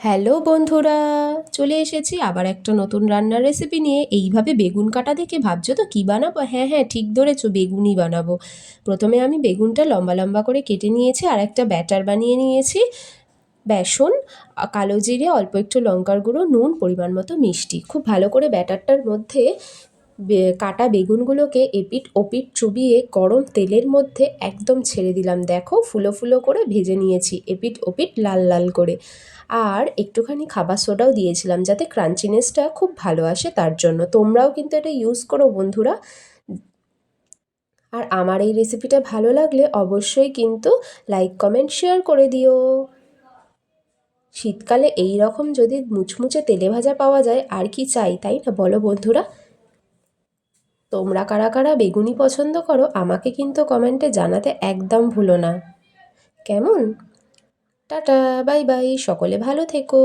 Hello বন্ধুরা, চলে এসেছি আবার একটা নতুন রান্নার রেসিপি নিয়ে। এইভাবে বেগুন কাটা দেখে ভাবছো তো কী বানাবো? হ্যাঁ হ্যাঁ, ঠিক ধরেছো, বেগুনই বানাবো। প্রথমে আমি বেগুনটা লম্বা লম্বা করে কেটে নিয়েছি আর একটা ব্যাটার বানিয়ে নিয়েছি। বেসন, কালো জিরে, অল্প একটু লঙ্কার গুঁড়ো, নুন, পরিমাণ মতো মিষ্টি। খুব ভালো করে ব্যাটারটার মধ্যে কাটা বেগুনগুলোকে এপিঠ ওপিঠ চুবিয়ে গরম তেলের মধ্যে একদম ছেড়ে দিলাম। দেখো, ফুলো ফুলো করে ভেজে নিয়েছি এপিঠ ওপিঠ লাল লাল করে। আর একটুখানি খাবার সোডাও দিয়েছিলাম যাতে ক্রাঞ্চিনেসটা খুব ভালো আসে, তার জন্য। তোমরাও কিন্তু এটা ইউজ করো বন্ধুরা। আর আমার এই রেসিপিটা ভালো লাগলে অবশ্যই কিন্তু লাইক কমেন্ট শেয়ার করে দিও। শীতকালে এই রকম যদি মুচমুচে তেলে ভাজা পাওয়া যায় আর কি চাই, তাই না বলো বন্ধুরা? তোমরা কারা কারা বেগুনি পছন্দ করো আমাকে কিন্তু কমেন্টে জানাতে একদম ভুলো না। কেমন? টাটা, বাই বাই, সকলে ভালো থেকো।